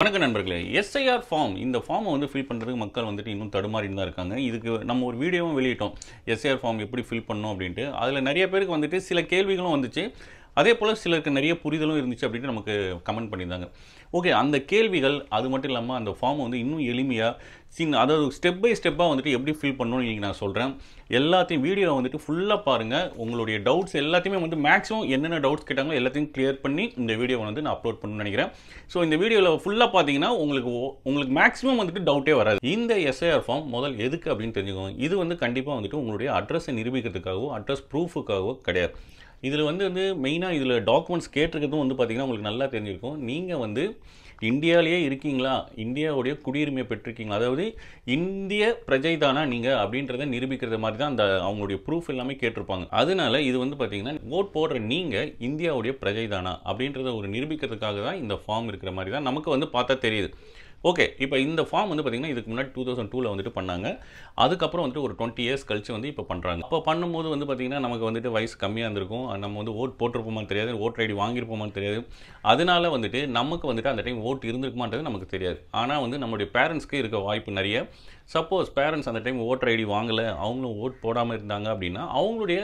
வணக்கம் நண்பர்களே. SIR form இந்த ஃபார்மை வந்து ஃபில் பண்ணுறதுக்கு மக்கள் வந்துட்டு இன்னும் தடுமாறின்னு தான் இருக்காங்க. இதுக்கு நம்ம ஒரு வீடியோவும் வெளியிட்டோம். எஸ்ஐஆர் ஃபார்ம் எப்படி ஃபில் பண்ணணும் அப்படின்ட்டு. அதில் நிறைய பேருக்கு வந்துட்டு சில கேள்விகளும் வந்துச்சு. அதே போல் சிலருக்கு நிறைய புரிதலும் இருந்துச்சு அப்படின்ட்டு நமக்கு கமெண்ட் பண்ணியிருந்தாங்க. ஓகே, அந்த கேள்விகள் அது மட்டும் இல்லாமல் அந்த ஃபார்மை வந்து இன்னும் எளிமையாக அதாவது ஸ்டெப் பை ஸ்டெப்பாக வந்துட்டு எப்படி ஃபில் பண்ணணும்னு இன்றைக்கி நான் சொல்கிறேன். எல்லாத்தையும் வீடியோ வந்துட்டு ஃபுல்லாக பாருங்கள். உங்களுடைய டவுட்ஸ் எல்லாத்தையுமே வந்து மேக்ஸிமம் என்னென்ன டவுட்ஸ் கேட்டாங்களோ எல்லாத்தையும் கிளியர் பண்ணி இந்த வீடியோவை வந்து நான் அப்லோட் பண்ணணும்னு நினைக்கிறேன். ஸோ இந்த வீடியோவில் ஃபுல்லாக பார்த்தீங்கன்னா உங்களுக்கு மேக்ஸிமம் வந்துட்டு டவுட்டே வராது. இந்த எஸ்ஐஆர் ஃபார்ம் முதல் எதுக்கு அப்படின்னு தெரிஞ்சுக்கோங்க. இது வந்து கண்டிப்பாக வந்துட்டு உங்களுடைய அட்ரஸை நிரூபிக்கிறதுக்காகவோ அட்ரஸ் ப்ரூஃபுக்காகவோ கிடையாது. இதில் வந்து மெயினாக இதில் டாக்குமெண்ட்ஸ் கேட்டிருக்கிறதும் வந்து பார்த்திங்கன்னா உங்களுக்கு நல்லா தெரிஞ்சிருக்கும். நீங்கள் வந்து இந்தியாவிலேயே இருக்கீங்களா, இந்தியாவுடைய குடியுரிமை பெற்றிருக்கீங்களா, அதாவது இந்திய பிரஜை தானா நீங்கள் அப்படின்றத நிரூபிக்கிறது மாதிரி தான் அந்த அவங்களுடைய ப்ரூஃப் எல்லாமே கேட்டிருப்பாங்க. அதனால இது வந்து பார்த்திங்கன்னா ஓட் போடுற நீங்கள் இந்தியாவுடைய பிரஜை தானா அப்படின்றத ஒரு நிரூபிக்கிறதுக்காக தான் இந்த ஃபார்ம் இருக்கிற மாதிரி தான் நமக்கு வந்து பார்த்தா தெரியுது. ஓகே, இப்போ இந்த ஃபார்ம் வந்து பார்த்திங்கன்னா இதுக்கு முன்னாடி 2002 வந்துட்டு பண்ணாங்க. அதுக்கப்புறம் வந்துட்டு ஒரு 20 இயர்ஸ் கழிச்சு வந்து இப்போ பண்ணுறாங்க. அப்போ பண்ணும்போது வந்து பார்த்திங்கன்னா நமக்கு வந்துட்டு வயசு கம்மியாக இருந்திருக்கும். நம்ம வந்து ஓட் போட்டிருப்போமான்னு தெரியாது, ஓட்டர் ஐடி வாங்கியிருப்போமான்னு தெரியாது. அதனால வந்துட்டு நமக்கு வந்துட்டு அந்த டைம் ஓட் இருந்திருக்குமான்றது நமக்கு தெரியாது. ஆனால் வந்து நம்மளுடைய பேரண்ட்ஸ்க்கு இருக்க வாய்ப்பு நிறைய. சப்போஸ் பேரண்ட்ஸ் அந்த டைம் ஓட்டர் ஐடி வாங்கலை, அவங்களும் ஓட் போடாமல் இருந்தாங்க அப்படின்னா அவங்களுடைய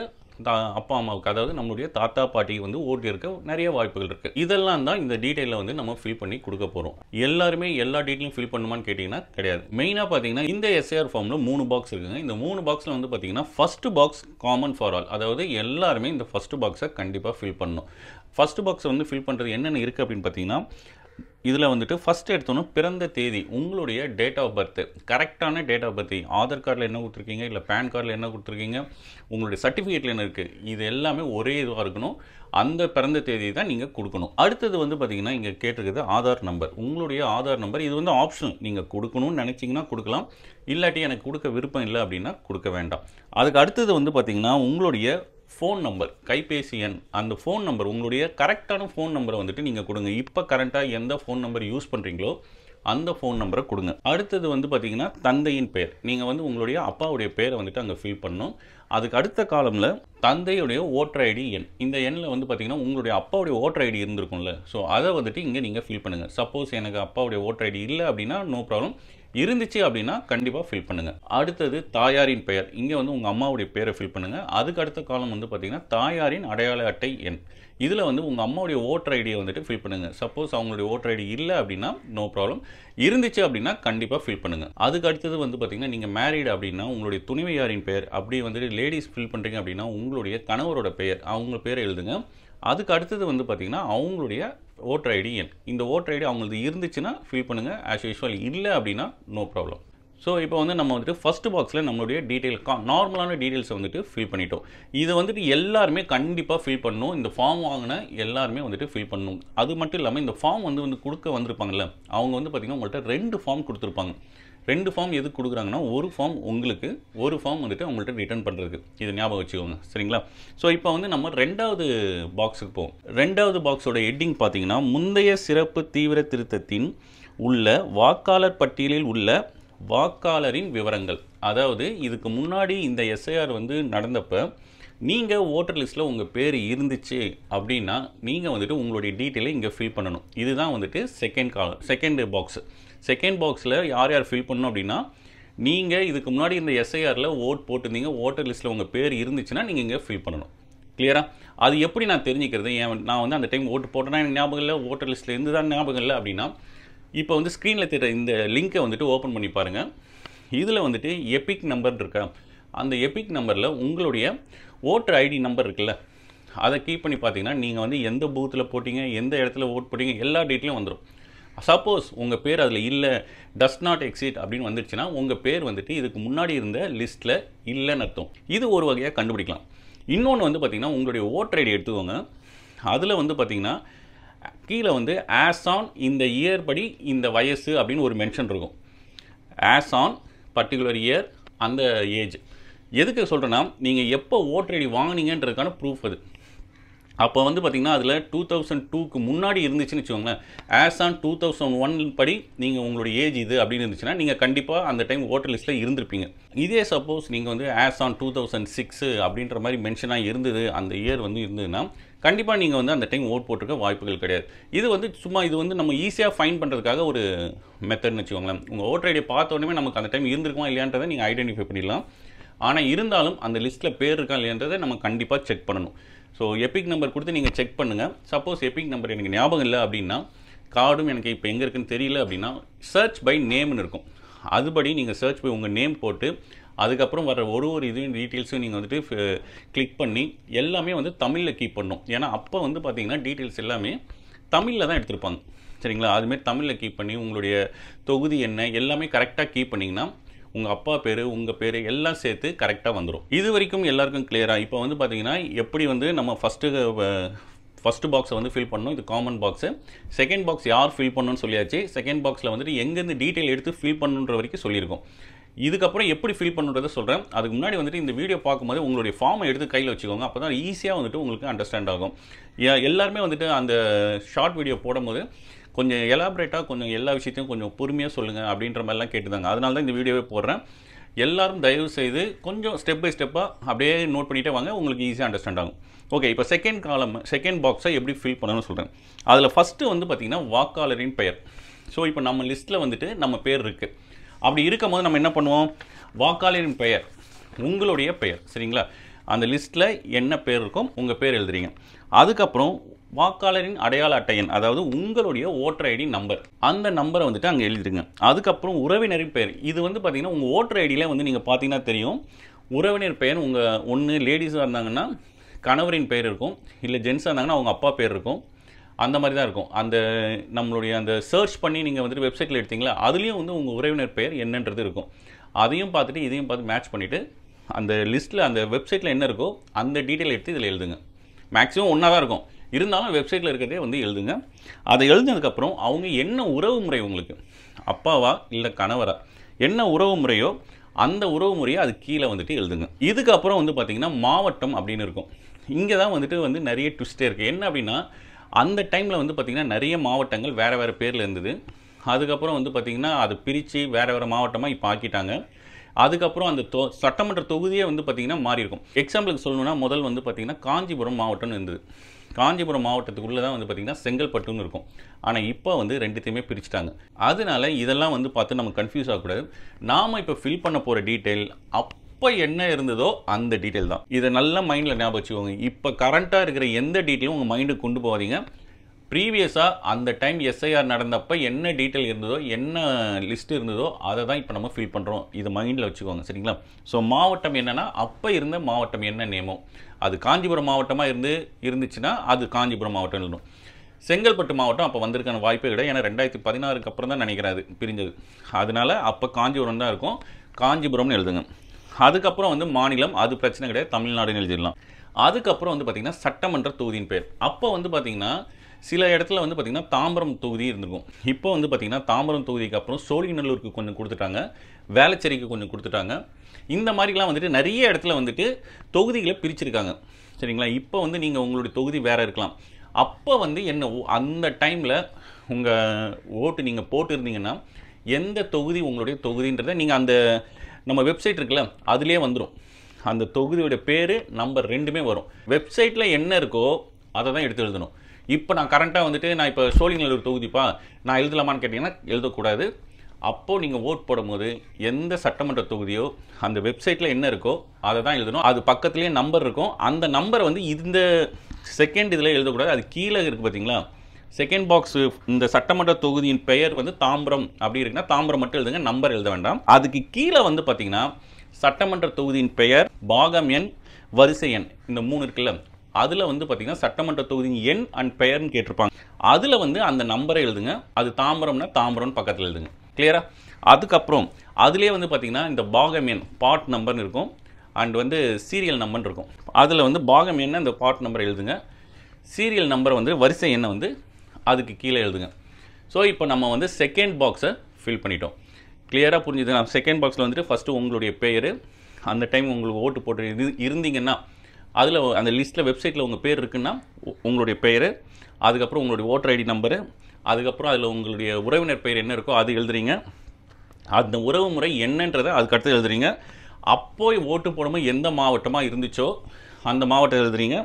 அப்பா அம்மாவுக்கு, அதாவது நம்மளுடைய தாத்தா பாட்டிக்கு வந்து ஓட்டு இருக்க நிறைய வாய்ப்புகள் இருக்குது. இதெல்லாம் தான் இந்த டீட்டெயிலில் வந்து நம்ம ஃபில் பண்ணி கொடுக்க போகிறோம். எல்லாருமே எல்லா டீட்டெயிலும் ஃபில் பண்ணுமான்னு கேட்டிங்கன்னா கிடையாது. மெயினாக பார்த்தீங்கன்னா இந்த எஸ்ஐஆர் ஃபார்மில் 3 பாக்ஸ் இருக்குங்க. இந்த 3 பாக்ஸில் வந்து பார்த்தீங்கன்னா first box common for all, அதாவது எல்லாருமே இந்த ஃபர்ஸ்ட் பாக்ஸை கண்டிப்பாக ஃபில் பண்ணணும். ஃபர்ஸ்ட் பாக்ஸை வந்து ஃபில் பண்ணுறது என்னென்ன இருக்குது அப்படின்னு பார்த்தீங்கன்னா, இதில் வந்துட்டு ஃபஸ்ட் எடுத்தோன்னா பிறந்த தேதி, உங்களுடைய டேட் ஆஃப் பர்த், கரெக்டான டேட் ஆஃப் பர்த், ஆதார் கார்டில் என்ன கொடுத்துருக்கீங்க, இல்லை பேன் கார்டில் என்ன கொடுத்துருக்கீங்க, உங்களுடைய சர்டிஃபிகேட்டில் என்ன இருக்குது, இது எல்லாமே ஒரே இதுவாக இருக்கணும். அந்த பிறந்த தேதி தான் நீங்கள் கொடுக்கணும். அடுத்தது வந்து பார்த்திங்கன்னா இங்கே கேட்டிருக்குது ஆதார் நம்பர். உங்களுடைய ஆதார் நம்பர் இது வந்து ஆப்ஷனல், நீங்கள் கொடுக்கணும்னு நினச்சிங்கன்னா கொடுக்கலாம், இல்லாட்டி எனக்கு கொடுக்க விருப்பம் இல்லை அப்படின்னா கொடுக்க வேண்டாம். அதுக்கு அடுத்தது வந்து பார்த்திங்கன்னா உங்களுடைய ஃபோன் நம்பர், கைபேசி எண், அந்த ஃபோன் நம்பர் உங்களுடைய கரெக்டான ஃபோன் நம்பரை வந்துட்டு நீங்கள் கொடுங்க. இப்போ கரெக்டாக எந்த ஃபோன் நம்பர் யூஸ் பண்ணுறீங்களோ அந்த ஃபோன் நம்பரை கொடுங்க. அடுத்தது வந்து பார்த்திங்கன்னா தந்தையின் பெயர், நீங்கள் வந்து உங்களுடைய அப்பாவுடைய பேரை வந்துட்டு அங்கே ஃபில் பண்ணணும். அதுக்கு அடுத்த காலமில் தந்தையுடைய ஓட்டர் ஐடி எண், இந்த எண்ணில் வந்து பார்த்திங்கன்னா உங்களுடைய அப்பாவுடைய ஓட்டர் ஐடி இருந்திருக்கும்ல, ஸோ அதை வந்துட்டு இங்கே நீங்கள் ஃபில் பண்ணுங்கள். சப்போஸ் எனக்கு அப்பாவுடைய ஓட்டர் ஐடி இல்லை அப்படின்னா நோ ப்ராப்ளம், இருந்துச்சு அப்படின்னா கண்டிப்பாக ஃபில் பண்ணுங்கள். அடுத்தது தாயாரின் பெயர், இங்கே வந்து உங்கள் அம்மாவுடைய பேரை ஃபில் பண்ணுங்கள். அதுக்கு அடுத்த காலம் வந்து பார்த்திங்கன்னா தாயாரின் அடையாள அட்டை எண், இதில் வந்து உங்கள் அம்மாவுடைய ஓட்டர் ஐடியை வந்துட்டு ஃபில் பண்ணுங்கள். சப்போஸ் அவங்களுடைய ஓட்டர் ஐடி இல்லை அப்படின்னா நோ ப்ராப்ளம், இருந்துச்சு அப்படின்னா கண்டிப்பாக ஃபில் பண்ணுங்கள். அதுக்கு அடுத்தது வந்து பார்த்திங்கன்னா நீங்கள் மேரீடு அப்படின்னா உங்களுடைய துணைவியாரின் பெயர், அப்படி வந்துட்டு லேடிஸ் ஃபில் பண்ணுறீங்க அப்படின்னா உங்களுடைய கணவரோட பெயர், அவங்க பேரை எழுதுங்க. அதுக்கு அடுத்தது வந்து பார்த்திங்கன்னா அவங்களுடைய ஓட்டர் ஐடி எண், இந்த ஓட்டர் ஐடி அவங்களுக்கு இருந்துச்சுன்னா ஃபில் பண்ணுங்கள். ஆஸ் யூஷுவல் இல்லை அப்படின்னா நோ ப்ராப்ளம். ஸோ இப்போ வந்து நம்ம வந்துட்டு ஃபஸ்ட் பாக்ஸில் நம்மளுடைய டீட்டெயில் நார்மலான டீட்டெயில்ஸை வந்துட்டு ஃபில் பண்ணிட்டோம். இதை வந்துட்டு எல்லாருமே கண்டிப்பாக ஃபில் பண்ணணும். இந்த ஃபார்ம் வாங்கின எல்லாருமே வந்துட்டு ஃபில் பண்ணணும். அது மட்டும் இல்லாமல் இந்த ஃபார்ம் வந்து கொடுக்க வந்திருப்பாங்கல்ல, அவங்க வந்து பார்த்திங்கன்னா உங்கள்கிட்ட 2 ஃபார்ம் கொடுத்துருப்பாங்க. 2 ஃபார்ம் எதுக்கு கொடுக்குறாங்கன்னா, ஒரு ஃபார்ம் உங்களுக்கு, ஒரு ஃபார்ம் வந்துட்டு அவங்கள்ட்ட ரிட்டர்ன் பண்ணுறதுக்கு. இது ஞாபகம் வச்சுக்கோங்க, சரிங்களா? ஸோ இப்போ வந்து நம்ம 2வது பாக்ஸுக்கு போவோம். 2வது பாக்ஸோட ஹெட்டிங் பார்த்தீங்கன்னா, முந்தைய சிறப்பு தீவிர திருத்தத்தின் உள்ள வாக்காளர் பட்டியலில் உள்ள வாக்காளரின் விவரங்கள். அதாவது இதுக்கு முன்னாடி இந்த எஸ்ஐஆர் வந்து நடந்தப்போ நீங்கள் ஓட்டர் லிஸ்ட்டில் உங்கள் பேர் இருந்துச்சு அப்படின்னா நீங்கள் வந்துட்டு உங்களுடைய டீட்டெயிலை இங்கே ஃபில் பண்ணணும். இதுதான் வந்துட்டு செகண்ட் பாக்ஸு. செகண்ட் பாக்ஸில் யார் யார் ஃபில் பண்ணணும் அப்படின்னா, நீங்கள் இதுக்கு முன்னாடி இந்த எஸ்ஐஆரில் ஓட் போட்டிருந்தீங்க, ஓட்டர் லிஸ்ட்டில் உங்கள் பேர் இருந்துச்சுன்னா நீங்கள் இங்கே ஃபில் பண்ணணும். கிளியரா? அது எப்படி நான் தெரிஞ்சுக்கிறது? நான் வந்து அந்த டைம் ஓட்டு போட்டேன்னா எனக்கு ஞாபகம் இல்லை, ஓட்டர் லிஸ்ட்டில் இருந்து தான் ஞாபகம் இல்லை அப்படின்னா, இப்போ வந்து ஸ்க்ரீனில் தெரிகிற இந்த லிங்க்கை வந்துட்டு ஓப்பன் பண்ணி பாருங்கள். இதில் வந்துட்டு எபிக் நம்பர் இருக்கா, அந்த எபிக் நம்பரில் உங்களுடைய ஓட்டர் ஐடி நம்பர் இருக்குல்ல, அதை கீப் பண்ணி பார்த்தீங்கன்னா நீங்கள் வந்து எந்த பூத்தில் போட்டிங்க, எந்த இடத்துல ஓட் போட்டிங்க, எல்லா டீட்டெயிலும் வந்துடும். சப்போஸ் உங்கள் பேர் அதில் இல்லை, டஸ் நாட் எக்ஸிட் அப்படின்னு வந்துடுச்சுன்னா உங்கள் பேர் வந்துட்டு இதுக்கு முன்னாடி இருந்த லிஸ்ட்டில் இல்லைன்னு அர்த்தம். இது ஒரு வகையாக கண்டுபிடிக்கலாம். இன்னொன்று வந்து பார்த்திங்கன்னா உங்களுடைய ஓட்டர் ஐடி எடுத்துக்கோங்க. அதில் வந்து பார்த்திங்கன்னா கீழே வந்து ஆஸ் ஆன் இந்த இயர் படி இந்த வயசு அப்படின்னு ஒரு மென்ஷன் இருக்கும். ஆஸ் ஆன் பர்டிகுலர் இயர் அந்த ஏஜ். எதுக்கு சொல்கிறேன்னா, நீங்கள் எப்போ ஓட்டர் ஐடி வாங்கினீங்கன்றதுக்கான ப்ரூஃப் அது. அப்போ வந்து பார்த்திங்கன்னா அதில் 2002க்கு முன்னாடி இருந்துச்சுன்னு வச்சுக்கோங்களேன், ஆஸ் ஆன் 2001 படி நீங்கள் உங்களுடைய ஏஜ் இது அப்படின்னு இருந்துச்சுன்னா நீங்கள் கண்டிப்பாக அந்த டைம் ஓட்டர் லிஸ்ட்டில் இருந்திருப்பீங்க. இதே சப்போஸ் நீங்கள் வந்து ஆஸ் ஆன் 2006 அப்படின்ற மாதிரி மென்ஷனாக இருந்தது, அந்த இயர் வந்து இருந்ததுன்னா கண்டிப்பாக நீங்கள் வந்து அந்த டைம் ஓட் போட்டிருக்க வாய்ப்புகள் கிடையாது. இது வந்து சும்மா இது வந்து நம்ம ஈஸியாக ஃபைண்ட் பண்ணுறதுக்காக ஒரு மெத்தட்னு வச்சுக்கோங்களேன். உங்கள் ஓட்டர் ஐடியை பார்த்த உடனே நமக்கு அந்த டைம் இருந்திருக்குமா இல்லையான்றதை நீங்கள் ஐடென்டிஃபை பண்ணிடலாம். ஆனால் இருந்தாலும் அந்த லிஸ்ட்டில் பேர் இருக்கா இல்லையான்றதை நம்ம கண்டிப்பாக செக் பண்ணணும். ஸோ எபிக் நம்பர் கொடுத்து நீங்கள் செக் பண்ணுங்கள். சப்போஸ் எபிக் நம்பர் எனக்கு ஞாபகம் இல்லை அப்படின்னா, கார்டும் எனக்கு இப்போ எங்கே இருக்குன்னு தெரியல அப்படின்னா, சர்ச் பை நேம்னு இருக்கும். அதுபடி நீங்கள் சர்ச் பை உங்கள் நேம் போட்டு அதுக்கப்புறம் வர ஒரு இதையும் டீட்டெயில்ஸும் நீங்கள் வந்துட்டு கிளிக் பண்ணி எல்லாமே வந்து தமிழில் கீப் பண்ணணும். ஏன்னா அப்போ வந்து பார்த்தீங்கன்னா டீட்டெயில்ஸ் எல்லாமே தமிழில் தான் எடுத்திருப்பாங்க. சரிங்களா? அதுமாரி தமிழில் கீப் பண்ணி உங்களுடைய தொகுதி என்ன எல்லாமே கரெக்டாக கீப் பண்ணிங்கன்னா உங்கள் அப்பா பேர் உங்கள் பேர் எல்லாம் சேர்த்து கரெக்டாக வந்துடும். இது வரைக்கும் எல்லாருக்கும் கிளியராக இப்போ வந்து பார்த்தீங்கன்னா எப்படி வந்து நம்ம ஃபஸ்ட்டு பாக்ஸை வந்து ஃபில் பண்ணணும். இது காமன் பாக்ஸு. செகண்ட் பாக்ஸ் யார் ஃபில் பண்ணணும்னு சொல்லியாச்சு. செகண்ட் பாக்ஸில் வந்துட்டு எங்கேருந்து டீட்டெயில் எடுத்து ஃபில் பண்ணணுன்ற வரைக்கும் சொல்லியிருக்கோம். இதுக்கப்புறம் எப்படி ஃபில் பண்ணுறதை சொல்கிறேன். அதுக்கு முன்னாடி வந்துட்டு இந்த வீடியோ பார்க்கும்போது உங்களுடைய ஃபார்மை எடுத்து கையில் வச்சுக்கோங்க. அப்போ தான் ஈஸியாக வந்துட்டு உங்களுக்கு அண்டர்ஸ்டாண்ட் ஆகும். எல்லாருமே வந்துட்டு அந்த ஷார்ட் வீடியோ போடும்போது கொஞ்சம் எலாபரேட்டாக கொஞ்சம் எல்லா விஷயத்தையும் கொஞ்சம் பொறுமையாக சொல்லுங்கள் அப்படின்ற மாதிரிலாம் கேட்டுதாங்க. அதனால தான் இந்த வீடியோவே போடுறேன். எல்லாரும் தயவு செய்து கொஞ்சம் ஸ்டெப் பை ஸ்டெப்பாக அப்படியே நோட் பண்ணிகிட்டே வாங்க. உங்களுக்கு ஈஸியாக அண்டர்ஸ்டாண்ட் ஆகும். ஓகே, இப்போ செகண்ட் பாக்ஸை எப்படி ஃபில் பண்ணணும்னு சொல்கிறேன். அதில் ஃபஸ்ட்டு வந்து பார்த்திங்கன்னா வாக்காளரின் பெயர். ஸோ இப்போ நம்ம லிஸ்ட்டில் வந்துட்டு நம்ம பேர் இருக்குது. அப்படி இருக்கும் போது நம்ம என்ன பண்ணுவோம், வாக்காளரின் பெயர் உங்களுடைய பெயர். சரிங்களா? அந்த லிஸ்ட்டில் என்ன பேர் இருக்கும் உங்கள் பேர் எழுதுறீங்க. அதுக்கப்புறம் வாக்காளரின் அடையாள அட்டை எண், அதாவது உங்களுடைய ஓட்டர் ஐடி நம்பர், அந்த நம்பரை வந்துட்டு அங்கே எழுதிடுங்க. அதுக்கப்புறம் உறவினரின் பெயர். இது வந்து பார்த்திங்கன்னா உங்கள் ஓட்டர் ஐடியில் வந்து நீங்கள் பார்த்தீங்கன்னா தெரியும். உறவினர் பெயர் உங்கள் ஒன்று லேடிஸாக இருந்தாங்கன்னா கணவரின் பெயர் இருக்கும், இல்லை ஜென்ஸாக இருந்தாங்கன்னா அவங்க அப்பா பேர் இருக்கும். அந்த மாதிரி தான் இருக்கும். அந்த நம்மளுடைய அந்த சர்ச் பண்ணி நீங்கள் வந்துட்டு வெப்சைட்டில் எடுத்தீங்களா, அதுலேயும் வந்து உங்கள் உறவினர் பெயர் என்னன்றது இருக்கும். அதையும் பார்த்துட்டு இதையும் பார்த்து மேட்ச் பண்ணிவிட்டு அந்த லிஸ்ட்டில் அந்த வெப்சைட்டில் என்ன இருக்கோ அந்த டீட்டெயில் எடுத்து இதில் எழுதுங்க. மேக்ஸிமம் ஒன்றா தான் இருக்கும், இருந்தாலும் வெப்சைட்டில் இருக்கிறதே வந்து எழுதுங்க. அதை எழுதினதுக்கப்புறம் அவங்க என்ன உறவு முறை, உங்களுக்கு அப்பாவா இல்லை கணவரா, என்ன உறவு முறையோ அந்த உறவு முறையை அது கீழே வந்துட்டு எழுதுங்க. இதுக்கப்புறம் வந்து பார்த்திங்கன்னா மாவட்டம் அப்படின்னு இருக்கும். இங்கே தான் வந்துட்டு நிறைய ட்விஸ்டே இருக்குது. என்ன அப்படின்னா, அந்த டைமில் வந்து பார்த்திங்கன்னா நிறைய மாவட்டங்கள் வேறு வேறு பேரில் இருந்தது. அதுக்கப்புறம் வந்து பார்த்திங்கன்னா அது பிரித்து வேறு வேறு மாவட்டமாக இப்போ ஆக்கிட்டாங்க. அதுக்கப்புறம் அந்த சட்டமன்ற தொகுதியே வந்து பார்த்திங்கன்னா மாறி இருக்கும். எக்ஸாம்பிளுக்கு சொல்லணும்னா முதல் வந்து பார்த்திங்கன்னா காஞ்சிபுரம் மாவட்டம்னு இருந்தது. காஞ்சிபுரம் மாவட்டத்துக்குள்ளே தான் வந்து பார்த்திங்கன்னா செங்கல்பட்டுன்னு இருக்கும். ஆனால் இப்போ வந்து ரெண்டுத்தையுமே பிரிச்சுட்டாங்க. அதனால இதெல்லாம் வந்து பார்த்து நம்ம கன்ஃபியூஸ் ஆகக்கூடாது. நாம் இப்போ ஃபில் பண்ண போகிற டீட்டெயில் அப்போ என்ன இருந்ததோ அந்த டீட்டெயில் தான். இதை நல்லா மைண்டில் ஞாபகம் வச்சுக்கோங்க. இப்போ கரண்ட்டாக இருக்கிற எந்த டீட்டெயிலும் உங்கள் மைண்டுக்கு கொண்டு போகாதீங்க. ப்ரீவியஸாக அந்த டைம் எஸ்ஐஆர் நடந்தப்போ என்ன டீட்டெயில் இருந்ததோ, என்ன லிஸ்ட் இருந்ததோ அதை தான் இப்போ நம்ம ஃபில் பண்ணுறோம். இதை மைண்டில் வச்சுக்கோங்க. சரிங்களா? ஸோ மாவட்டம் என்னென்னா அப்போ இருந்த மாவட்டம் என்ன நேமோ, அது காஞ்சிபுரம் மாவட்டமாக இருந்துச்சுன்னா அது காஞ்சிபுரம் மாவட்டம் எழுதணும். செங்கல்பட்டு மாவட்டம் அப்போ வந்திருக்கான வாய்ப்பே கிடையாது. ஏன்னா 2016 அப்புறம் தான் நினைக்கிறேன் அது பிரிஞ்சது. அதனால அப்போ காஞ்சிபுரம் தான் இருக்கும். காஞ்சிபுரம்னு எழுதுங்க. அதுக்கப்புறம் வந்து மாநிலம், அது பிரச்சனை கிடையாது, தமிழ்நாடுன்னு எழுதிடலாம். அதுக்கப்புறம் வந்து பார்த்திங்கன்னா சட்டமன்ற தொகுதியின் பேர். அப்போ வந்து பார்த்திங்கன்னா சில இடத்துல வந்து பார்த்திங்கன்னா தாம்பரம் தொகுதி இருந்திருக்கும். இப்போ வந்து பார்த்திங்கன்னா தாம்பரம் தொகுதிக்கு அப்புறம் சோழிங்கநல்லூருக்கு கொஞ்சம் கொடுத்துட்டாங்க, வேளச்சேரிக்கு கொஞ்சம் கொடுத்துட்டாங்க. இந்த மாதிரிலாம் வந்துட்டு நிறைய இடத்துல வந்துட்டு தொகுதிகளை பிரிச்சிருக்காங்க. சரிங்களா? இப்போ வந்து நீங்கள் உங்களுடைய தொகுதி வேறு இருக்கலாம். அப்போ வந்து என்ன அந்த டைமில் உங்கள் ஓட்டு நீங்கள் போட்டுருந்தீங்கன்னா எந்த தொகுதி உங்களுடைய தொகுதின்றதை நீங்கள் அந்த நம்ம வெப்சைட் இருக்குல்ல அதுலேயே வந்துடும். அந்த தொகுதியோட பேர் நம்பர் ரெண்டுமே வரும். வெப்சைட்டில் என்ன இருக்கோ அதை தான் எடுத்து எழுதணும். இப்போ நான் கரண்ட்டாக வந்துட்டு நான் இப்போ சோழிங்கநல்லூர் தொகுதிப்பா நான் எழுதலாமான்னு கேட்டிங்கன்னா எழுதக்கூடாது. அப்போது நீங்கள் ஓட் போடும்போது எந்த சட்டமன்ற தொகுதியோ அந்த வெப்சைட்டில் என்ன இருக்கோ அதை தான் எழுதணும். அது பக்கத்துலேயே நம்பர் இருக்கும். அந்த நம்பரை வந்து இந்த செகண்ட் இதில் எழுதக்கூடாது. அது கீழே இருக்குது பார்த்தீங்களா, செகண்ட் பாக்ஸ். இந்த சட்டமன்ற தொகுதியின் பெயர் வந்து தாம்பரம் அப்படி இருக்குன்னா தாம்பரம் மட்டும் எழுதுங்க, நம்பர் எழுத வேண்டாம். அதுக்கு கீழே வந்து பார்த்தீங்கன்னா சட்டமன்ற தொகுதியின் பெயர், பாகம் எண், வரிசை எண், இந்த 3 இருக்குல்ல, அதில் வந்து பார்த்தீங்கன்னா சட்டமன்ற தொகுதியின் எண் அண்ட் பெயர்னு கேட்டிருப்பாங்க. அதில் வந்து அந்த நம்பரை எழுதுங்க. அது தாம்பரம்னா தாம்பரம்னு பக்கத்தில் எழுதுங்க. கிளியரா? அதுக்கப்புறம் அதுலேயே வந்து பார்த்தீங்கன்னா இந்த பாகம் எண், பார்ட் நம்பர்னு இருக்கும், அண்ட் வந்து சீரியல் நம்பர்னு இருக்கும். அதில் வந்து பாகம் எண்ணை இந்த பார்ட் நம்பர் எழுதுங்க. சீரியல் நம்பரை வந்து வரிசை எண்ணை வந்து அதுக்கு கீழே எழுதுங்க. ஸோ இப்போ நம்ம வந்து செகண்ட் பாக்ஸை ஃபில் பண்ணிட்டோம். கிளியராக புரிஞ்சுது? நான் செகண்ட் பாக்ஸில் வந்துட்டு ஃபஸ்ட்டு உங்களுடைய பெயர், அந்த டைம் உங்களுக்கு ஓட்டு போட்டு இருந்தீங்கன்னா அதில் அந்த லிஸ்ட்டில் வெப்சைட்டில் உங்கள் பேர் இருக்குன்னா உங்களுடைய பெயர், அதுக்கப்புறம் உங்களுடைய ஓட்டர் ஐடி நம்பரு, அதுக்கப்புறம் அதில் உங்களுடைய உறவினர் பெயர் என்ன இருக்கோ அது எழுதுறீங்க. அந்த உறவு முறை என்னன்றதை அதுக்கடுத்து எழுதுறீங்க. அப்போது ஓட்டு போடும்போது எந்த மாவட்டமாக இருந்துச்சோ அந்த மாவட்டம் எழுதுறீங்க,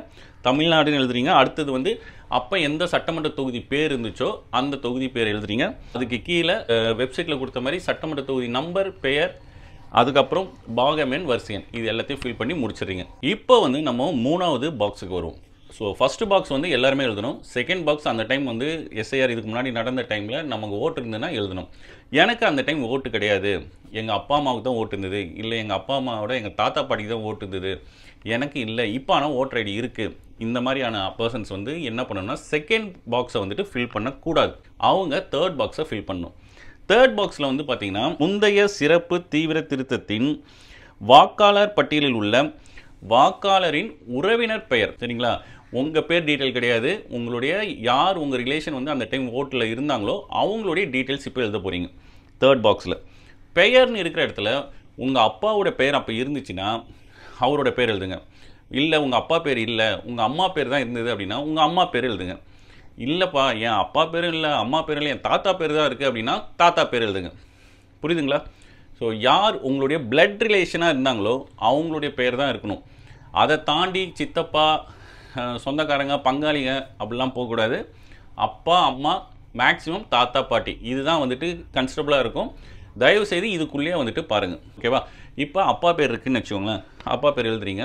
தமிழ்நாடுன்னு எழுதுறீங்க. அடுத்தது வந்து அப்போ எந்த சட்டமன்ற தொகுதி பேர் இருந்துச்சோ அந்த தொகுதி பேர் எழுதுறீங்க. அதுக்கு கீழே வெப்சைட்டில் கொடுத்த மாதிரி சட்டமன்ற தொகுதி நம்பர், பெயர், அதுக்கப்புறம் பாகம் எண், வரிசை எண், இது எல்லாத்தையும் ஃபில் பண்ணி முடிச்சிடுறீங்க. இப்போ வந்து நம்ம 3வது பாக்ஸுக்கு வருவோம். ஸோ ஃபஸ்ட்டு பாக்ஸ் வந்து எல்லாருமே எழுதணும். செகண்ட் பாக்ஸ் அந்த டைம் வந்து எஸ்ஐஆர் இதுக்கு முன்னாடி நடந்த டைமில் நமக்கு ஓட்டு இருந்ததுன்னா எழுதணும். எனக்கு அந்த டைம் ஓட்டு கிடையாது, எங்கள் அப்பா அம்மாவுக்கு தான் ஓட்டு இருந்தது, இல்லை எங்கள் அப்பா அம்மாவோட எங்கள் தாத்தா பாட்டிக்கு தான் ஓட்டு இருந்தது, எனக்கு இல்லை, இப்போ ஆனால் ஓட்டர் ஐடி இருக்குது. இந்த மாதிரியான பர்சன்ஸ் வந்து என்ன பண்ணணும்னா செகண்ட் பாக்ஸை வந்துட்டு ஃபில் பண்ணக்கூடாது. அவங்க தேர்ட் பாக்ஸை ஃபில் பண்ணணும். தேர்ட் பாக்ஸில் வந்து பார்த்தீங்கன்னா முந்தைய சிறப்பு தீவிர திருத்தத்தின் வாக்காளர் பட்டியலில் உள்ள வாக்காளரின் உறவினர் பெயர், சரிங்களா, உங்கள் பேர் டீட்டெயில் கிடையாது, உங்களுடைய யார் உங்கள் ரிலேஷன் வந்து அந்த டைம் ஓட்டில் இருந்தாங்களோ அவங்களுடைய டீட்டெயில்ஸ் இப்போ எழுத போகிறீங்க. தேர்ட் பாக்ஸில் பெயர்னு இருக்கிற இடத்துல உங்கள் அப்பாவோட பெயர் அப்போ இருந்துச்சுன்னா அவரோட பேர் எழுதுங்க. இல்லை உங்கள் அப்பா பேர் இல்லை, உங்கள் அம்மா பேர் தான் இருந்தது அப்படின்னா உங்கள் அம்மா பேர் எழுதுங்க. இல்லைப்பா என் அப்பா பேரும் இல்லை, அம்மா பேரும் இல்லை, என் தாத்தா பேர் தான் இருக்குது அப்படின்னா தாத்தா பேர் எழுதுங்க. புரியுதுங்களா? ஸோ யார் உங்களுடைய பிளட் ரிலேஷனாக இருந்தாங்களோ அவங்களுடைய பேர் தான் இருக்கணும். அதை தாண்டி சித்தப்பா, சொந்தக்காரங்க, பங்காளிங்க அப்படிலாம் போகக்கூடாது. அப்பா, அம்மா, மேக்ஸிமம் தாத்தா, பாட்டி, இதுதான் வந்துட்டு கன்ஸ்டபிளாக இருக்கும். தயவுசெய்து இதுக்குள்ளேயே வந்துட்டு பாருங்கள், ஓகேவா? இப்போ அப்பா பேர் இருக்குதுன்னு வச்சுக்கோங்களேன், அப்பா பேர் எழுதுறீங்க.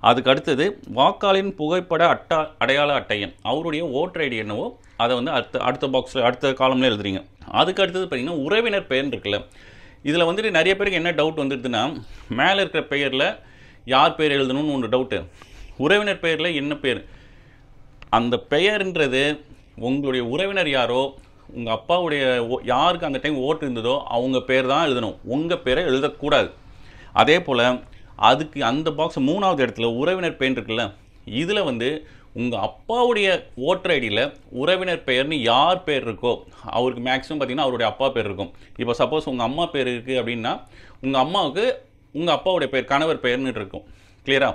அதுக்கு அடுத்தது வாக்காளரின் புகைப்பட அடையாள அட்டை எண், அவருடைய ஓட்டர் ஐடி என்னவோ அதை வந்து அடுத்த பாக்ஸில் அடுத்த காலமில் எழுதுறீங்க. அதுக்கு அடுத்தது பார்த்தீங்கன்னா உறவினர் பெயர் இருக்குல்ல, இதில் வந்துட்டு நிறைய பேருக்கு என்ன டவுட் வந்துடுதுன்னா மேலே இருக்கிற பெயரில் யார் பேர் எழுதணும்னு ஒன்று டவுட்டு, உறவினர் பெயரில் என்ன பேர், அந்த பெயர்ன்றது உங்களுடைய உறவினர் யாரோ உங்கள் அப்பாவுடைய யாருக்கு அந்த டைம் ஓட்டு இருந்ததோ அவங்க பேர் தான் எழுதணும், உங்கள் பேரை எழுதக்கூடாது. அதே போல் அதுக்கு அந்த பாக்ஸ் 3வது இடத்துல உறவினர் பெயர் இருக்குல்ல, இதில் வந்து உங்கள் அப்பாவுடைய ஓட்டர் ஐடியில் உறவினர் பெயர்னு யார் பேர் இருக்கோ அவருக்கு மேக்ஸிமம் பார்த்திங்கன்னா அவருடைய அப்பா பேர் இருக்கும். இப்போ சப்போஸ் உங்கள் அம்மா பேர் இருக்குது அப்படின்னா உங்கள் அம்மாவுக்கு உங்கள் அப்பாவுடைய பேர் கணவர் பெயர்னு இருக்கும். கிளியரா?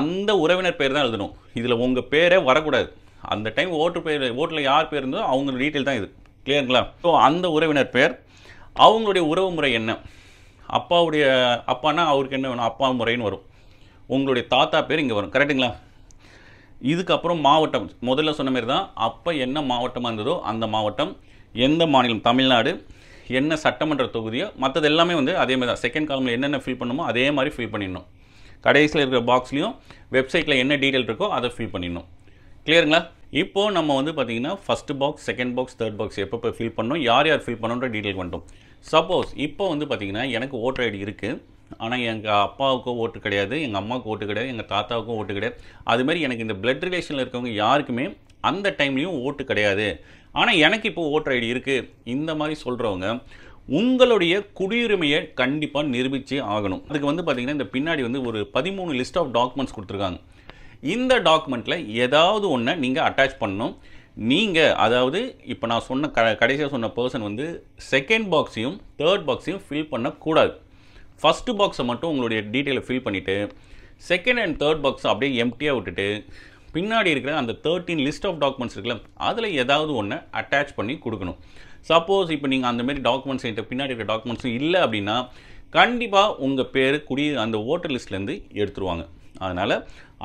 அந்த உறவினர் பேர் தான் எழுதணும். இதில் உங்கள் பேரே வரக்கூடாது. அந்த டைம் ஓட்டில் யார் பேர் இருந்தோ அவங்க டீட்டெயில் தான் இது. கிளியருங்களா? ஸோ அந்த உறவினர் பேர், அவங்களுடைய உறவு முறை என்ன, அப்பாவுடைய அப்பானா அவருக்கு என்ன வேணும், அப்பா முறைன்னு வரும். உங்களுடைய தாத்தா பேர் இங்கே வரும். கரெக்டுங்களா? இதுக்கப்புறம் மாவட்டம், முதல்ல சொன்ன மாதிரி தான், அப்போ என்ன மாவட்டமாக இருந்ததோ அந்த மாவட்டம், எந்த மாநிலம், தமிழ்நாடு, என்ன சட்டமன்ற தொகுதியோ மற்றது எல்லாமே வந்து அதே மாதிரி தான். செகண்ட் காலமில் என்னென்ன ஃபில் பண்ணணுமோ அதே மாதிரி ஃபில் பண்ணிடணும். கடைசியில் இருக்கிற பாக்ஸ்லையும் வெப்சைட்டில் என்ன டீட்டெயில் இருக்கோ அதை ஃபில் பண்ணிடணும். கிளியருங்களா? இப்போது நம்ம வந்து பார்த்திங்கன்னா first box, second box, third box எப்போ ஃபில் பண்ணணும், யார் யார் ஃபில் பண்ணணுன்ற டீட்டெயில் பண்ணிட்டோம். சப்போஸ் இப்போ வந்து பார்த்திங்கன்னா எனக்கு ஓட்டர் ஐடி இருக்குது, ஆனால் எங்கள் அப்பாவுக்கும் ஓட்டு கிடையாது, எங்கள் அம்மாவுக்கு ஓட்டு கிடையாது, எங்கள் தாத்தாவுக்கும் ஓட்டு கிடையாது, அதுமாதிரி எனக்கு இந்த பிளட் ரிலேஷனில் இருக்கவங்க யாருக்குமே அந்த டைம்லேயும் ஓட்டு கிடையாது, ஆனால் எனக்கு இப்போ ஓட்டர் ஐடி இருக்குது, இந்த மாதிரி சொல்கிறவங்க உங்களுடைய குடியுரிமையை கண்டிப்பாக நிரூபித்து ஆகணும். அதுக்கு வந்து பார்த்திங்கன்னா இந்த பின்னாடி வந்து ஒரு 13 லிஸ்ட் ஆஃப் டாக்குமெண்ட்ஸ் கொடுத்துருக்காங்க. இந்த டாக்குமெண்ட்டில் ஏதாவது ஒன்றை நீங்கள் அட்டாச் பண்ணணும். நீங்கள் அதாவது இப்போ நான் சொன்ன கடைசியாக சொன்ன பர்சன் வந்து செகண்ட் பாக்ஸையும் தேர்ட் பாக்ஸையும் ஃபில் பண்ணக்கூடாது. ஃபஸ்ட்டு பாக்ஸை மட்டும் உங்களுடைய டீட்டெயிலை ஃபில் பண்ணிவிட்டு செகண்ட் அண்ட் தேர்ட் பாக்ஸை அப்படியே எம்டியாக விட்டுட்டு பின்னாடி இருக்கிற அந்த 13 லிஸ்ட் ஆஃப் டாக்குமெண்ட்ஸ் இருக்குல்ல, அதில் ஏதாவது ஒன்று அட்டாச் பண்ணி கொடுக்கணும். சப்போஸ் இப்போ நீங்கள் அந்தமாரி டாக்குமெண்ட்ஸ் என்கிட்ட பின்னாடி இருக்கிற டாக்குமெண்ட்ஸும் இல்லை அப்படின்னா கண்டிப்பாக உங்கள் பேர் அந்த ஓட்டர் லிஸ்ட்லேருந்து எடுத்துருவாங்க. அதனால்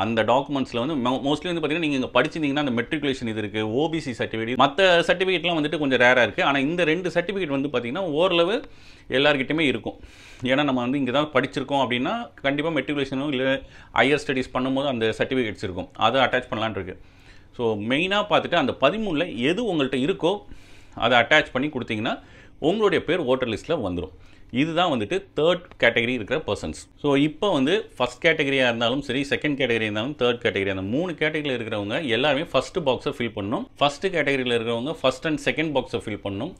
அந்த டாக்குமெண்ட்ஸில் வந்து மோஸ்ட்லி வந்து பார்த்திங்கன்னா நீங்கள் இங்கே படிச்சிருந்தீங்கன்னா அந்த மெட்ரிகுலேஷன் இது இருக்குது, ஓபிசி சர்டிஃபிகேட், மற்ற சர்டிஃபிகேட்லாம் வந்துட்டு கொஞ்சம் ரேராக இருக்குது. ஆனால் இந்த 2 சர்டிஃபிகேட் வந்து பார்த்திங்கன்னா ஓரளவு எல்லாருக்கிட்டையுமே இருக்கும். ஏன்னா நம்ம வந்து இங்கே தான் படிச்சிருக்கோம் அப்படின்னா கண்டிப்பாக மெட்ரிகுலேஷனும் இல்லை ஹையர் ஸ்டடீஸ் பண்ணும்போது அந்த சர்டிஃபிகேட்ஸ் இருக்கும், அதை அட்டாச் பண்ணலான் இருக்குது. ஸோ மெயினாக பார்த்துட்டு அந்த 13ல் எது உங்கள்கிட்ட இருக்கோ அதை அட்டாச் பண்ணி கொடுத்தீங்கன்னா உங்களுடைய பேர் ஓட்டர் லிஸ்ட்டில் வந்துடும். இதுதான் வந்துட்டு தேர்ட் கேட்டகரி இருக்கிற பர்சன்ஸ். ஸோ இப்போ வந்து ஃபஸ்ட் கேட்டகரியாக இருந்தாலும் சரி, செகண்ட் கேட்டகரி இருந்தாலும் தேர்ட் கேட்டகரி, அந்த 3 கேட்டகரியில் இருக்கிறவங்க எல்லாருமே ஃபஸ்ட்டு பாக்ஸை ஃபில் பண்ணணும். ஃபஸ்ட்டு கேட்டகரியில் இருக்கிறவங்க ஃபஸ்ட் அண்ட் செகண்ட் பாக்ஸை ஃபில் பண்ணணும்.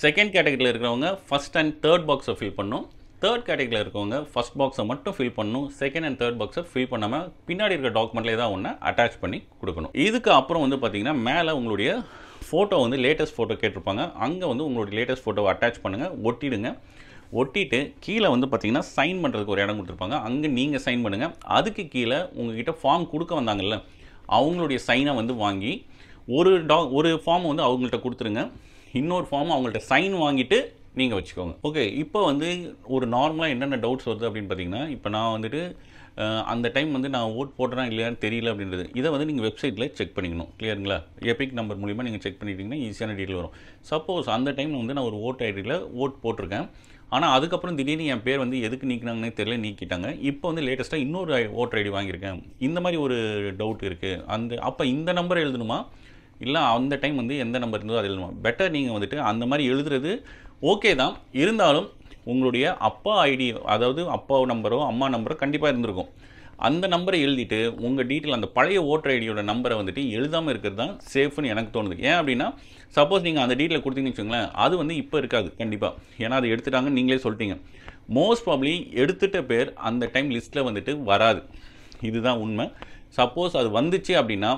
செகண்ட் கேட்டகரியில் இருக்கிறவங்க ஃபஸ்ட் அண்ட் தேர்ட் பாக்ஸை ஃபில் பண்ணணும். தேர்ட் கேட்டகரியில் இருக்கவங்க ஃபஸ்ட் பாக்ஸை மட்டும் ஃபில் பண்ணணும். செகண்ட் அண்ட் தேர்ட் பாக்ஸை ஃபில் பண்ணாமல் பின்னாடி இருக்கிற டாக்குமெண்ட்லேயே தான் ஒன்று அட்டாச் பண்ணி கொடுக்கணும். இதுக்கு அப்புறம் வந்து பார்த்திங்கன்னா மேலே உங்களுடைய ஃபோட்டோ வந்து லேட்டஸ்ட் ஃபோட்டோ கேட்டிருப்பாங்க, அங்கே வந்து உங்களுடைய லேட்டஸ்ட் ஃபோட்டோவை அட்டாச் பண்ணுங்கள், ஒட்டிடுங்க. ஒட்டிட்டு கீழே வந்து பார்த்திங்கன்னா சைன் பண்ணுறதுக்கு ஒரு இடம் கொடுத்துருப்பாங்க, அங்கே நீங்கள் சைன் பண்ணுங்கள். அதுக்கு கீழே உங்கள்கிட்ட ஃபார்ம் கொடுக்க வந்தாங்கல்ல, அவங்களுடைய சைனை வந்து வாங்கி ஒரு ஃபார்ம் வந்து அவங்கள்ட்ட கொடுத்துருங்க, இன்னொரு ஃபார்ம் அவங்கள்ட்ட சைன் வாங்கிட்டு நீங்கள் வச்சுக்கோங்க. ஓகே, இப்போ வந்து ஒரு நார்மலாக என்னென்ன டவுட்ஸ் வருது அப்படின்னு பார்த்தீங்கன்னா, இப்போ நான் வந்துட்டு அந்த டைம் வந்து நான் ஓட் போட்டேனா இல்லையான்னு தெரியல அப்படின்றது. இதை வந்து நீங்கள் வெப்சைட்டில் செக் பண்ணிக்கணும். கிளியருங்களா? எபிக் நம்பர் மூலிமா நீங்கள் செக் பண்ணிட்டீங்கன்னா ஈஸியான டீட்டெயில் வரும். சப்போஸ் அந்த டைமில் வந்து நான் ஒரு ஓட் ஐடியில் ஓட் போட்டிருக்கேன். ஆனால் அதுக்கப்புறம் திடீர்னு என் பேர் வந்து எதுக்கு நீக்கினாங்கன்னே தெரியல, நீக்கிட்டாங்க. இப்போ வந்து லேட்டஸ்ட்டாக இன்னொரு ஓட்டர் ஐடி வாங்கியிருக்கேன். இந்த மாதிரி ஒரு டவுட் இருக்குது. அப்போ இந்த நம்பர் எழுதணுமா, இல்லை அந்த டைம் வந்து எந்த நம்பர் இருந்தோ அது எழுதணுமா? பெட்டர் நீங்கள் வந்துட்டு அந்த மாதிரி எழுதுறது ஓகே தான். இருந்தாலும் உங்களுடைய அப்பா ஐடி, அதாவது அப்பா நம்பரோ அம்மா நம்பரோ கண்டிப்பாக இருந்திருக்கும். அந்த நம்பரை எழுதிட்டு உங்கள் டீட்டெயில் அந்த பழைய ஓட்டர் ஐடியோட நம்பரை வந்துட்டு எழுதாமல் இருக்கிறது தான் சேஃப்னு எனக்கு தோணுது. ஏன் அப்படின்னா சப்போஸ் நீங்கள் அந்த டீட்டெயில் கொடுத்தீங்கன்னு வச்சுங்களேன், அது வந்து இப்போ இருக்காது கண்டிப்பாக. ஏன்னா அதை எடுத்துட்டாங்கன்னு நீங்களே சொல்லிட்டீங்க. மோஸ்ட் ப்ராப்ளி எடுத்துகிட்ட பேர் அந்த டைம் லிஸ்ட்டில் வந்துட்டு வராது. இதுதான் உண்மை. சப்போஸ் அது வந்துச்சு அப்படின்னா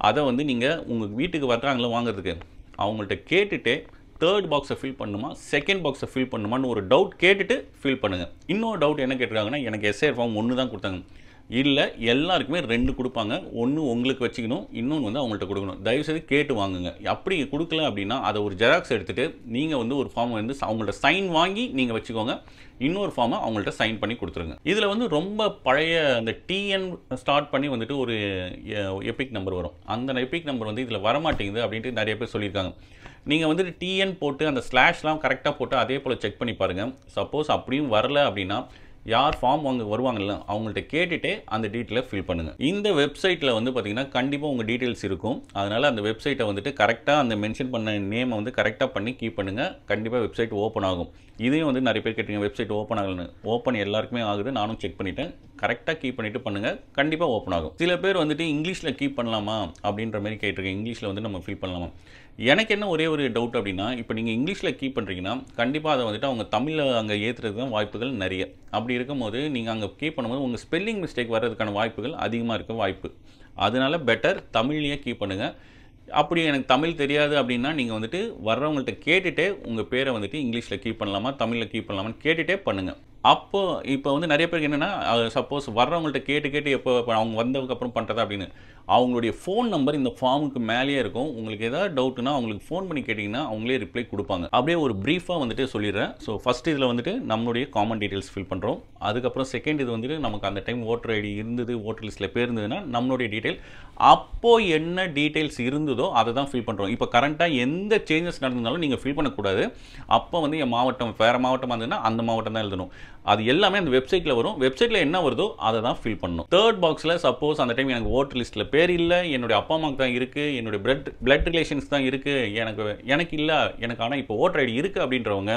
அதை வந்து நீங்கள் உங்கள் வீட்டுக்கு வர்றாங்களோ வாங்குறதுக்கு, அவங்கள்ட்ட கேட்டுட்டு தேர்ட் பாக்ஸை ஃபில் பண்ணுமா செகண்ட் பாக்ஸை ஃபில் பண்ணுமான்னு ஒரு டவுட் கேட்டுட்டு ஃபில் பண்ணுங்கள். இன்னொரு டவுட் என்ன கேட்டிருக்காங்கன்னா, எனக்கு எஸ்ஐஆர் ஃபார்ம் 1 தான் கொடுத்தாங்க. இல்லை, எல்லாருக்குமே 2 கொடுப்பாங்க. ஒன்று உங்களுக்கு வச்சுக்கணும், இன்னொன்று வந்து அவங்கள்ட்ட கொடுக்கணும். தயவுசெய்து கேட்டு வாங்குங்க. அப்படி கொடுக்கல அப்படின்னா அதை ஒரு ஜெராக்ஸ் எடுத்துகிட்டு நீங்கள் வந்து ஒரு ஃபார்மை வந்து அவங்கள்ட்ட சைன் வாங்கி நீங்கள் வச்சுக்கோங்க. இன்னொரு ஃபார்மை அவங்கள்ட்ட சைன் பண்ணி கொடுத்துருங்க. இதில் வந்து ரொம்ப பழைய அந்த டிஎன் ஸ்டார்ட் பண்ணி வந்துட்டு ஒரு எபிக் நம்பர் வரும். அந்த எபிக் நம்பர் வந்து இதில் வரமாட்டேங்குது அப்படின்ட்டு நிறைய பேர் சொல்லியிருக்காங்க. நீங்கள் வந்துட்டு டிஎன் போட்டு அந்த ஸ்லாஷ்லாம் கரெக்டாக போட்டு அதே போல் செக் பண்ணி பாருங்கள். சப்போஸ் அப்படியும் வரல அப்படின்னா யார் ஃபார்ம் வாங்க வருவாங்கல்ல அவங்கள்ட்ட கேட்டுகிட்டே அந்த டீட்டெயிலை ஃபில் பண்ணுங்கள். இந்த வெப்சைட்டில் வந்து பார்த்திங்கன்னா கண்டிப்பாக உங்கள் டீட்டெயில்ஸ் இருக்கும். அதனால் அந்த வெப்சைட்டை வந்துட்டு கரெக்டாக அந்த மென்ஷன் பண்ண நேமை வந்து கரெக்டாக பண்ணி கீப் பண்ணுங்கள். கண்டிப்பாக வெப்சைட் ஓப்பன் ஆகும். இதையும் வந்து நிறைய பேர் கேட்டீங்க, வெப்சைட் ஓப்பன் ஆகலன்னு. ஓப்பன் எல்லாருக்குமே ஆகுது, நானும் செக் பண்ணிட்டேன். கரெக்டாக கீப் பண்ணிவிட்டு பண்ணுங்கள், கண்டிப்பாக ஓப்பன் ஆகும். சில பேர் வந்துட்டு இங்கிலீஷில் கீப் பண்ணலாமா அப்படின்ற மாதிரி கேட்டிருக்கேன். இங்கிலீஷில் வந்து நம்ம ஃபில் பண்ணலாமா? எனக்கு என்ன ஒரே ஒரு டவுட் அப்படின்னா, இப்போ நீங்கள் இங்கிலீஷில் கீப் பண்ணுறீங்கன்னா கண்டிப்பாக அதை வந்துட்டு அவங்க தமிழில் அங்கே ஏற்றுறதுக்கு தான் வாய்ப்புகள் நிறைய. அப்படி இருக்கும்போது நீங்கள் அங்கே கீப் பண்ணும்போது உங்கள் ஸ்பெல்லிங் மிஸ்டேக் வர்றதுக்கான வாய்ப்புகள் அதிகமாக இருக்க வாய்ப்பு. அதனால பெட்டர் தமிழ்லேயே கீப் பண்ணுங்கள். அப்படி எனக்கு தமிழ் தெரியாது அப்படின்னா நீங்கள் வந்துட்டு வர்றவங்கள்ட்ட கேட்டுகிட்டே உங்கள் பேரை வந்துட்டு இங்கிலீஷில் கீப் பண்ணலாமா தமிழில் கீப் பண்ணலாமான்னு கேட்டுகிட்டே பண்ணுங்கள். அப்போது இப்போ வந்து நிறைய பேருக்கு என்னென்னா, சப்போஸ் வர்றவங்கள்ட்ட கேட்டு எப்போ அவங்க வந்ததுக்கப்புறம் பண்ணுறதா அப்படின்னு அவங்களுடைய ஃபோன் நம்பர் இந்த ஃபார்முக்கு மேலேயே இருக்கும். உங்களுக்கு ஏதாவது டவுட்னா அவங்களுக்கு ஃபோன் பண்ணி கேட்டிங்கன்னா அவங்களே ரிப்ளை கொடுப்பாங்க. அப்படியே ஒரு ப்ரீஃபாக வந்துட்டு சொல்லிடுறேன். ஸோ ஃபஸ்ட் இதில் வந்துட்டு நம்மளுடைய காமன் டீட்டெயில்ஸ் ஃபில் பண்ணுறோம். அதுக்கப்புறம் செகண்ட் இது வந்துட்டு நமக்கு அந்த டைம் ஓட்டர் ஐடி இருந்தது, ஓட்டர் லிஸ்ட்டில் பேர் இருந்ததுன்னா நம்மளுடைய டீட்டெயில் அப்போது என்ன டீட்டெயில்ஸ் இருந்ததோ அதை தான் ஃபில் பண்ணுறோம். இப்போ கரண்ட்டாக எந்த சேஞ்சஸ் நடந்தாலும் நீங்கள் ஃபில் பண்ணக்கூடாது. அப்போ வந்து என் மாவட்டம் வேறு மாவட்டமாக இருந்ததுன்னா அந்த மாவட்டம் தான் எழுதணும். அது எல்லாமே அந்த வெப்சைட்டில் வரும். வெப்சைட்டில் என்ன வருதோ அதை தான் ஃபில் பண்ணணும். தேர்ட் பாக்ஸில் சப்போஸ் அந்த டைம் எனக்கு ஓட்டர் லிஸ்ட்டில் பேர் இல்லை, என்னுடைய அப்பா அம்மாவுக்கு தான் இருக்குது, என்னுடைய பிளட் ரிலேஷன்ஸ் தான் இருக்குது, எனக்கு இல்லை, எனக்கு ஆனால் இப்போ ஓட்டர் ஐடி இருக்குது அப்படின்றவங்க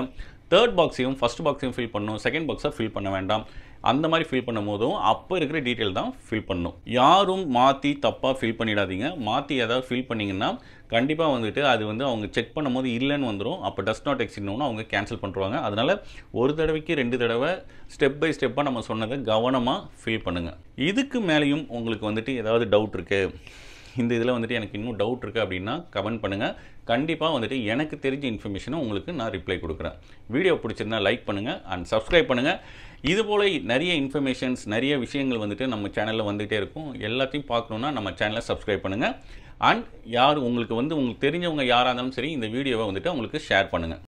தேர்ட் பாக்ஸையும் ஃபஸ்ட் பாக்ஸையும் ஃபில் பண்ணணும். செகண்ட் பாக்ஸை ஃபில் பண்ண வேண்டாம். அந்த மாதிரி ஃபில் பண்ணும் போதும் அப்போ இருக்கிற டீட்டெயில் தான் ஃபில் பண்ணணும். யாரும் மாற்றி தப்பாக ஃபில் பண்ணிடாதீங்க. மாற்றி ஏதாவது ஃபில் பண்ணிங்கன்னா கண்டிப்பாக வந்துட்டு அது வந்து அவங்க செக் பண்ணும்போது இல்லைன்னு வந்துடும். அப்போ டஸ் நாட் எக்ஸிட்னு அவங்க கேன்சல் பண்ணுறாங்க. அதனால் ஒரு தடவைக்கு 2 தடவை ஸ்டெப் பை ஸ்டெப்பாக நம்ம சொன்னதை கவனமாக ஃபில் பண்ணுங்கள். இதுக்கு மேலேயும் உங்களுக்கு வந்துட்டு ஏதாவது டவுட் இருக்குது, இந்த இதில் வந்துட்டு எனக்கு இன்னும் டவுட் இருக்குது அப்படின்னா கமெண்ட் பண்ணுங்கள். கண்டிப்பாக வந்துட்டு எனக்கு தெரிஞ்ச இன்ஃபர்மேஷனை உங்களுக்கு நான் ரிப்ளை கொடுக்குறேன். வீடியோ பிடிச்சிருந்தா லைக் பண்ணுங்கள் அண்ட் சப்ஸ்கிரைப் பண்ணுங்கள். இதுபோல் நிறைய இன்ஃபர்மேஷன்ஸ் நிறைய விஷயங்கள் வந்துட்டு நம்ம சேனலில் வந்துகிட்டே இருக்கும். எல்லாத்தையும் பார்க்கணுன்னா நம்ம சேனலை சப்ஸ்கிரைப் பண்ணுங்கள். அண்ட் உங்களுக்கு தெரிஞ்சவங்க யாராக இருந்தாலும் சரி இந்த வீடியோவை வந்துட்டு அவங்களுக்கு ஷேர் பண்ணுங்கள்.